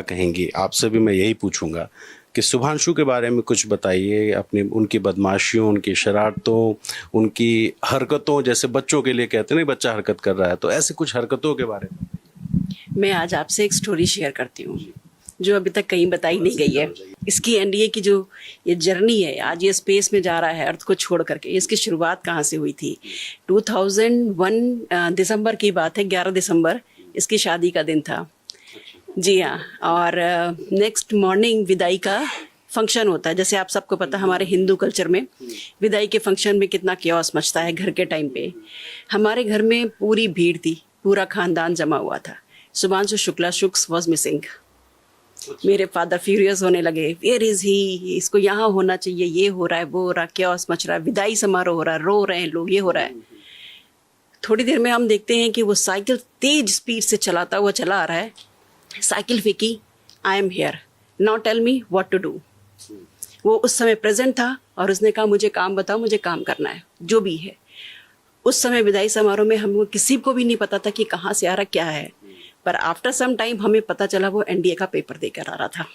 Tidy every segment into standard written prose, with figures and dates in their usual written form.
कहेंगी? आपसे भी मैं यही पूछूंगा कि शुभांशु के बारे में कुछ बताइए, अपनी उनकी बदमाशियों, उनकी शरारतों, उनकी हरकतों, जैसे बच्चों के लिए कहते हैं ना बच्चा हरकत कर रहा है, तो ऐसे कुछ हरकतों के बारे में। मैं आज आपसे एक स्टोरी शेयर करती हूँ जो अभी तक कहीं बताई नहीं गई है। इसकी एनडीए की जो ये जर्नी है, आज ये स्पेस में जा रहा है अर्थ को छोड़ करके, इसकी शुरुआत कहाँ से हुई थी? 2001 दिसंबर की बात है, 11 दिसंबर इसकी शादी का दिन था। जी हाँ, और नेक्स्ट मॉर्निंग विदाई का फंक्शन होता है। जैसे आप सबको पता है हमारे हिंदू कल्चर में विदाई के फंक्शन में कितना क्योस मचता है घर के टाइम पे। हमारे घर में पूरी भीड़ थी, पूरा खानदान जमा हुआ था। Shubhanshu Shukla Shuks was missing. मेरे फादर फ्यूरियस होने लगे, वेयर इज ही, इसको यहाँ होना चाहिए, ये हो रहा है, वो हो रहा है, क्योस मच रहा है, विदाई समारोह हो रहा है, रो रहे हैं लोग, ये हो रहा है। थोड़ी देर में हम देखते हैं कि वो साइकिल तेज स्पीड से चलाता हुआ चला आ रहा है। साइकिल फेंकी, I am here, now tell me what to do. वो उस समय प्रेजेंट था और उसने कहा मुझे काम बताओ, मुझे काम करना है, जो भी है। उस समय विदाई समारोह में हम किसी को भी नहीं पता था कि कहाँ से आ रहा क्या है, पर आफ्टर सम टाइम हमें पता चला वो एनडीए का पेपर देकर आ रहा था।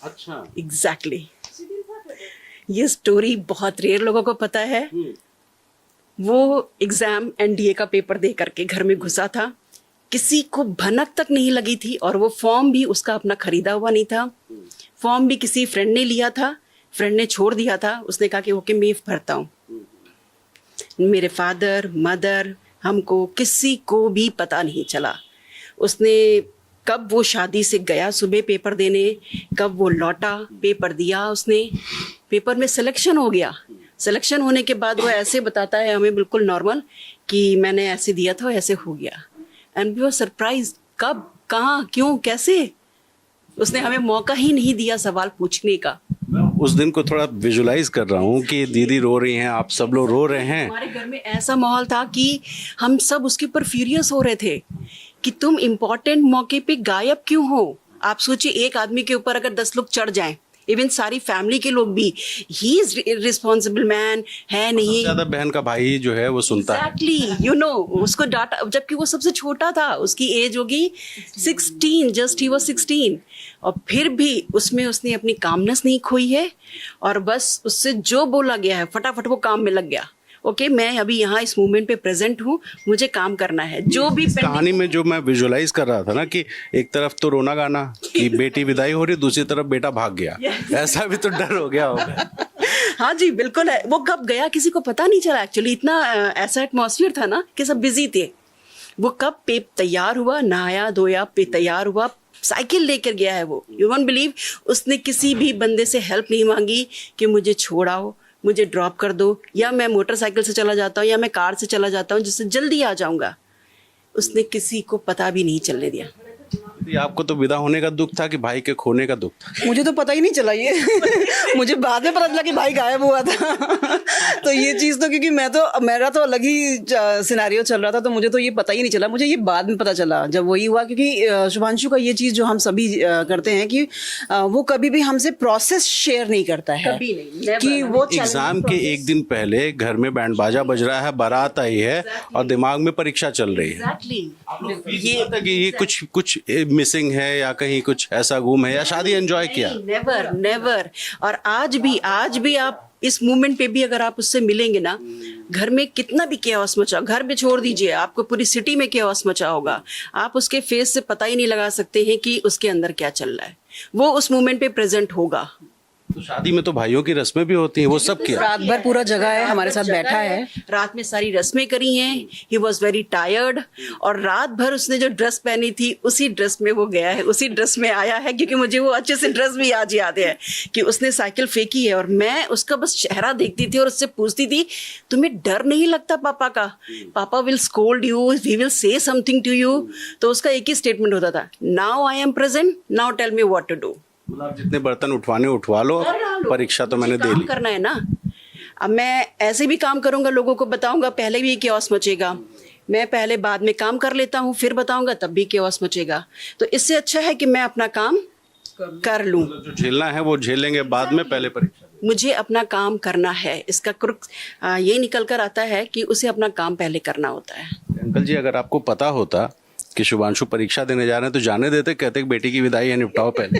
अच्छा, एग्जैक्टली ये स्टोरी बहुत रेयर लोगों को पता है। वो एग्जाम एनडीए का पेपर दे करके घर में घुसा था, किसी को भनक तक नहीं लगी थी, और वो फॉर्म भी उसका अपना खरीदा हुआ नहीं था। फॉर्म भी किसी फ्रेंड ने लिया था, फ्रेंड ने छोड़ दिया था, उसने कहा कि ओके मैं भरता हूँ। मेरे फादर मदर हमको किसी को भी पता नहीं चला उसने कब वो शादी से गया सुबह पेपर देने, कब वो लौटा, पेपर दिया उसने, पेपर में सिलेक्शन हो गया। सिलेक्शन होने के बाद वो ऐसे बताता है हमें बिल्कुल नॉर्मल कि मैंने ऐसे दिया था, ऐसे हो गया। एंड वी वर सरप्राइज, कब, कहाँ, क्यों, कैसे। उसने हमें मौका ही नहीं दिया सवाल पूछने का। उस दिन को थोड़ा विजुलाइज कर रहा हूँ कि दीदी रो रही हैं, आप सब लोग रो रहे हैं। हमारे घर में ऐसा माहौल था कि हम सब उसके ऊपर फ्यूरियस हो रहे थे कि तुम इम्पोर्टेंट मौके पे गायब क्यों हो। आप सोचिए एक आदमी के ऊपर अगर 10 लोग चढ़ जाएं, इवन सारी फैमिली के लोग भी, ही इज रिस्पॉन्सिबल मैन है नहीं। ज्यादा बहन का भाई जो है वो सुनता है। एग्जैक्टली, यू नो, उसको डाटा, जबकि वो सबसे छोटा था, उसकी एज होगी 16, जस्ट ही वाज 16, और फिर भी उसमें उसने अपनी कामनेस नहीं खोई है, और बस उससे जो बोला गया है फटाफट वो काम में लग गया। ओके, मैं अभी यहाँ इस मूवमेंट पे प्रेजेंट हूँ, मुझे काम करना है। जो भी कहानी में जो मैं विजुलाइज कर रहा था ना कि एक तरफ तो रोना गाना कि बेटी विदाई हो रही, दूसरी तरफ बेटा भाग गया, ऐसा भी तो डर हो गया होगा। हाँ जी बिल्कुल है। वो कब गया किसी को पता नहीं चला एक्चुअली, इतना ऐसा एटमॉस्फेयर था ना कि सब बिजी थे। वो कब पे तैयार हुआ, नहाया धोया, पे तैयार हुआ, साइकिल लेकर गया है वो। यू वोंट बिलीव, उसने किसी भी बंदे से हेल्प नहीं मांगी कि मुझे छोड़ाओ, मुझे ड्रॉप कर दो, या मैं मोटरसाइकिल से चला जाता हूँ, या मैं कार से चला जाता हूँ जिससे जल्दी आ जाऊंगा। उसने किसी को पता भी नहीं चलने दिया। आपको तो विदा होने का दुख था कि भाई के खोने का दुख था? मुझे तो पता ही नहीं चला ये मुझे बाद में पता चला कि भाई गायब हुआ था तो ये चीज़ तो, क्योंकि मेरा तो अलग ही सिनेरियो चल रहा था, तो मुझे तो ये पता ही नहीं चला। मुझे ये बाद में पता चला जब वही हुआ, क्योंकि शुभांशु का ये चीज़ जो हम सभी करते हैं कि वो कभी भी हमसे प्रोसेस शेयर नहीं करता है, कभी नहीं, कि वो एग्जाम के एक दिन पहले घर में बैंड बाजा बज रहा है, बारात आई है और दिमाग में परीक्षा चल रही है। ये कुछ मिसिंग है या कहीं कुछ ऐसा गुम है या शादी एंजॉय किया? Never never. और आज भी आप इस मूवमेंट पे भी अगर आप उससे मिलेंगे ना, घर में कितना भी केओस मचा, घर में छोड़ दीजिए, आपको पूरी सिटी में केओस मचा होगा, आप उसके फेस से पता ही नहीं लगा सकते हैं कि उसके अंदर क्या चल रहा है। वो उस मूवमेंट पे प्रेजेंट होगा। तो शादी में तो भाइयों की रस्में भी होती हैं, वो सब किया? रात भर पूरा जगह है, हमारे साथ बैठा है, रात में सारी रस्में करी हैं। ही वॉज वेरी टायर्ड, और रात भर उसने जो ड्रेस पहनी थी उसी ड्रेस में वो गया है, उसी ड्रेस में आया है, क्योंकि मुझे वो अच्छे से ड्रेस भी आज याद है कि उसने साइकिल फेंकी है और मैं उसका बस चेहरा देखती थी और उससे पूछती थी तुम्हें डर नहीं लगता पापा का? पापा will scold you, he will say something to you. तो उसका एक ही स्टेटमेंट होता था, now I am present, now tell me what to do. मतलब जितने बर्तन उठवाने उठवा लो, परीक्षा तो मैंने दे ली। करना है ना, अब मैं ऐसे भी काम करूंगा, लोगों को बताऊंगा, पहले भी केओस मचेगा। मैं पहले बाद में काम कर लेता हूँ, फिर बताऊंगा, तब भी केओस मचेगा। तो इससे अच्छा है कि मैं अपना काम कर लूं। जो झेलना है वो झेलेंगे बाद में, पहले परीक्षा। मुझे अपना काम करना है, इसका क्रुक ये निकल कर आता है कि उसे अपना काम पहले करना होता है। अंकल जी, अगर आपको पता होता कि शुभांशु परीक्षा देने जा रहे हैं तो जाने देते, कहते कि बेटी की विदाई है, निपटाओ पहले।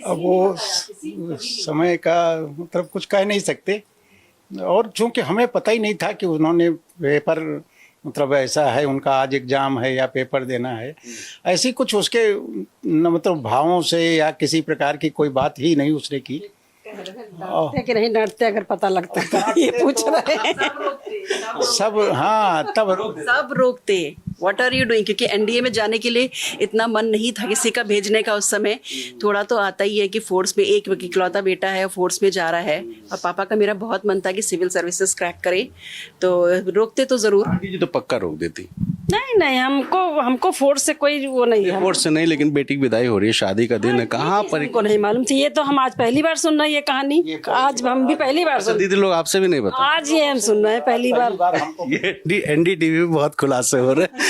अब वो समय का मतलब कुछ कह नहीं सकते, और चूंकि हमें पता ही नहीं था कि उन्होंने पेपर मतलब ऐसा है, उनका आज एग्जाम है या पेपर देना है, ऐसी कुछ उसके मतलब भावों से या किसी प्रकार की कोई बात ही नहीं उसने की। डरते कि नहीं डरते अगर पता लगता है ये पूछ रहे हैं। सब हाँ तब सब रोकते व्हाट आर यू डूइंग, क्योंकि एनडीए में जाने के लिए इतना मन नहीं था किसी का भेजने का उस समय। थोड़ा तो आता ही है कि फोर्स में, एक इकलौता बेटा है फोर्स में जा रहा है, और पापा का मेरा बहुत मन था कि सिविल सर्विसेज क्रैक करे, तो रोकते तो जरूर। आंटी जी तो पक्का रोक देती। नहीं नहीं, हमको फोर्स से कोई वो नहीं है। फोर्स से नहीं, लेकिन बेटी की विदाई हो रही है, शादी का दिन है, कहाँ पर। हमको नहीं मालूम थी, ये तो हम आज पहली बार सुन रहे हैं ये कहानी। आज हम भी पहली बार सुन, दीदी लोग आपसे भी नहीं बता। आज ये हम सुन रहे हैं पहली बार। ये एनडीटीवी में बहुत खुलासे हो रहे हैं।